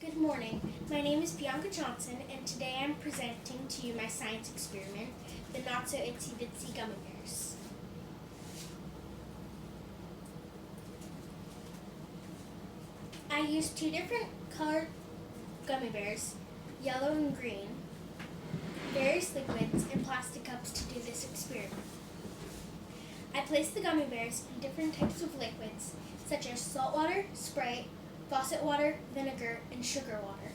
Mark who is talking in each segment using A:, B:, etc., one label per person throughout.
A: Good morning. My name is Bianca Johnson, and today I'm presenting to you my science experiment, the Not So Itsy Bitsy Gummy Bears. I used two different colored gummy bears, yellow and green, various liquids, and plastic cups to do this experiment. I placed the gummy bears in different types of liquids, such as salt water, Sprite, faucet water, vinegar, and sugar water.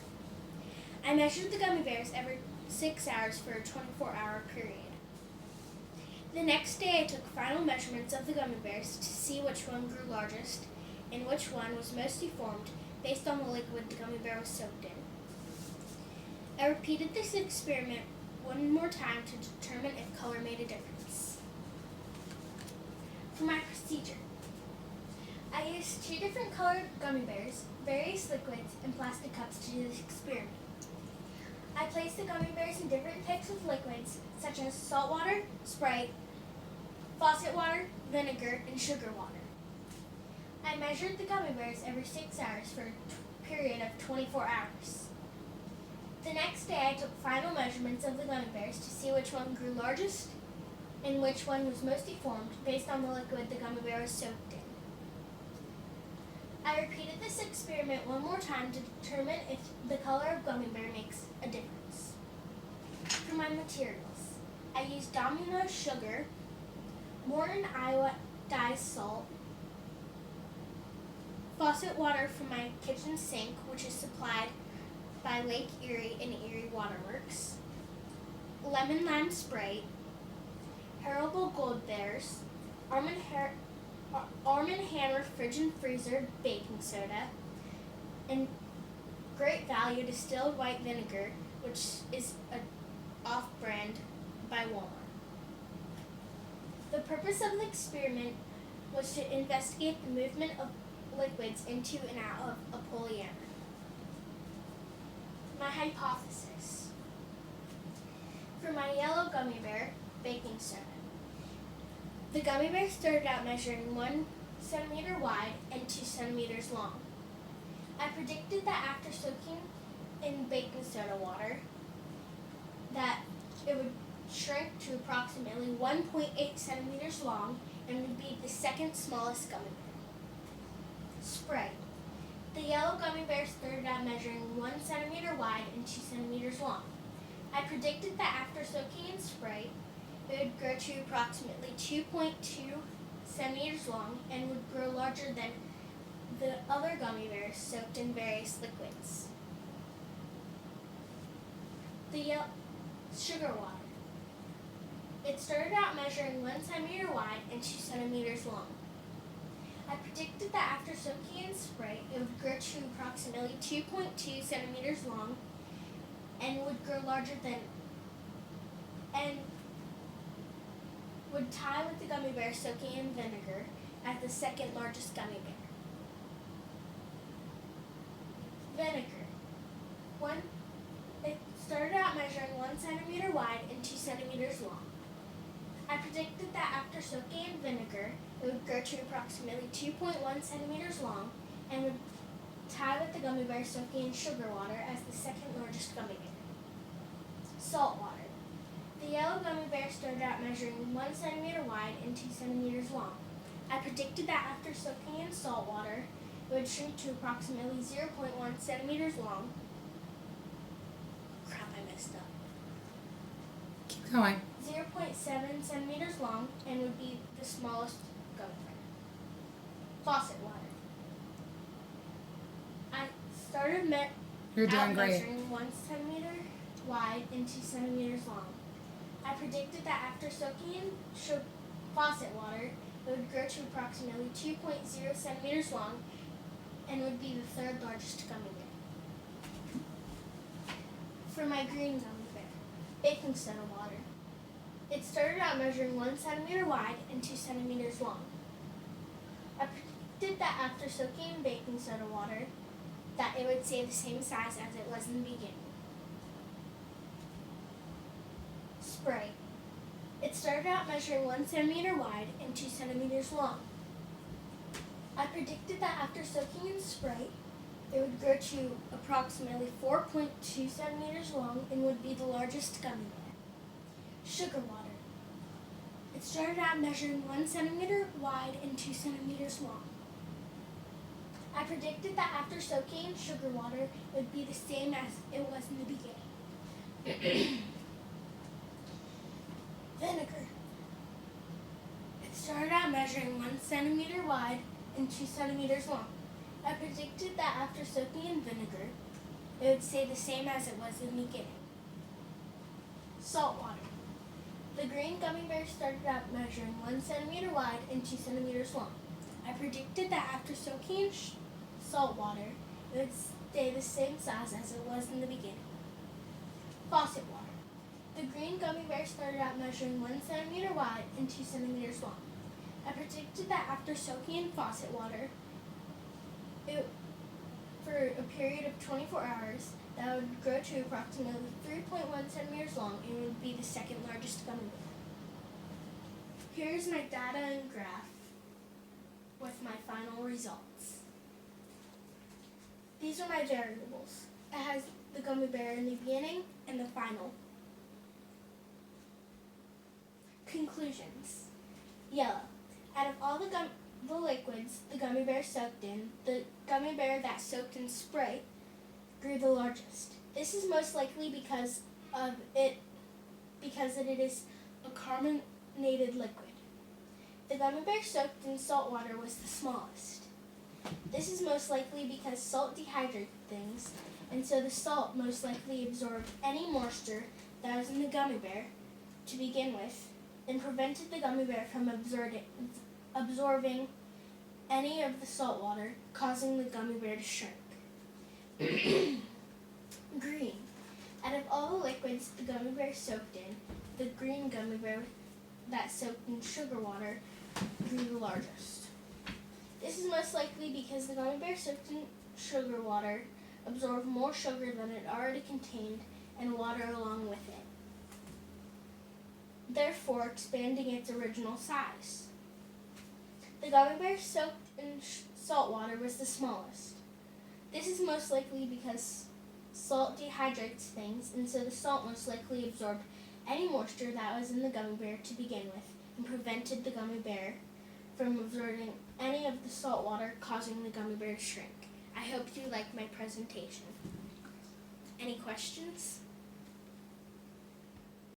A: I measured the gummy bears every 6 hours for a 24-hour period. The next day I took final measurements of the gummy bears to see which one grew largest and which one was most deformed based on the liquid the gummy bear was soaked in. I repeated this experiment one more time to determine if color made a difference. For my procedure, I used two different colored gummy bears, various liquids, and plastic cups to do this experiment. I placed the gummy bears in different types of liquids, such as salt water, Sprite, faucet water, vinegar, and sugar water. I measured the gummy bears every 6 hours for a period of 24 hours. The next day I took final measurements of the gummy bears to see which one grew largest and which one was most deformed based on the liquid the gummy bear was soaked in. I repeated this experiment one more time to determine if the color of gummy bear makes a difference. For my materials, I used Domino's sugar, Morton iodized salt, faucet water from my kitchen sink, which is supplied by Lake Erie and Erie Waterworks, lemon lime Sprite, Haribo Gold Bears, Arm & Hammer Fridge and Freezer baking soda, and Great Value distilled white vinegar, which is an off-brand by Walmart. The purpose of the experiment was to investigate the movement of liquids into and out of a polymer. My hypothesis. For my yellow gummy bear, baking soda. The gummy bear started out measuring 1 centimeter wide and 2 centimeters long. I predicted that after soaking in baking soda water, that it would shrink to approximately 1.8 centimeters long and would be the second smallest gummy bear. Sprite. The yellow gummy bear started out measuring 1 centimeter wide and 2 centimeters long. I predicted that after soaking in Sprite, it would grow to approximately 2.2 centimeters long and would grow larger than the other gummy bears soaked in various liquids. The sugar water. It started out measuring 1 centimeter wide and 2 centimeters long. I predicted that after soaking in Sprite, it would grow to approximately 2.2 centimeters long and would grow larger than and would tie with the gummy bear soaking in vinegar as the second largest gummy bear. Vinegar. It started out measuring 1 centimeter wide and 2 centimeters long. I predicted that after soaking in vinegar, it would grow to approximately 2.1 centimeters long and would tie with the gummy bear soaking in sugar water as the second largest gummy bear. Salt water. The yellow gummy bear started out measuring 1 centimeter wide and 2 centimeters long. I predicted that after soaking in salt water, it would shrink to approximately 0.1 centimeters long. Crap, I messed up.
B: Keep going.
A: 0.7 centimeters long and would be the smallest gummy bear. Faucet water. I started
B: You're doing
A: out
B: great.
A: measuring 1 centimeter wide and 2 centimeters long. I predicted that after soaking in faucet water, it would grow to approximately 2.0 centimeters long and would be the third largest gummy bear. For my green gummy bear, baking soda water. It started out measuring 1 centimeter wide and 2 centimeters long. I predicted that after soaking in baking soda water, that it would stay the same size as it was in the beginning. Sprite. It started out measuring 1 centimeter wide and 2 centimeters long. I predicted that after soaking in Sprite, It would grow to approximately 4.2 centimeters long and would be the largest gummy bear. Sugar water. It started out measuring 1 centimeter wide and 2 centimeters long. I predicted that after soaking in sugar water, it would be the same as it was in the beginning. Vinegar. It started out measuring 1 centimeter wide and 2 centimeters long. I predicted that after soaking in vinegar, it would stay the same as it was in the beginning. Salt water. The green gummy bear started out measuring 1 centimeter wide and 2 centimeters long. I predicted that after soaking in salt water, it would stay the same size as it was in the beginning. Faucet water. The green gummy bear started out measuring 1 centimeter wide and 2 centimeters long. I predicted that after soaking in faucet water, for a period of 24 hours, that would grow to approximately 3.1 centimeters long and would be the second largest gummy bear. Here's my data and graph with my final results. These are my variables. It has the gummy bear in the beginning and the final. Conclusions. Yellow. Out of all the liquids the gummy bear soaked in, the gummy bear that soaked in Sprite grew the largest. This is most likely because it is a carbonated liquid. The gummy bear soaked in salt water was the smallest. This is most likely because salt dehydrates things, and so the salt most likely absorbed any moisture that was in the gummy bear to begin with, and prevented the gummy bear from absorbing any of the salt water, causing the gummy bear to shrink. Green. Out of all the liquids the gummy bear soaked in, the green gummy bear that soaked in sugar water grew the largest. This is most likely because the gummy bear soaked in sugar water absorbed more sugar than it already contained and water along with it, therefore expanding its original size. The gummy bear soaked in salt water was the smallest. This is most likely because salt dehydrates things, and so the salt most likely absorbed any moisture that was in the gummy bear to begin with, and prevented the gummy bear from absorbing any of the salt water, causing the gummy bear to shrink. I hope you liked my presentation. Any questions?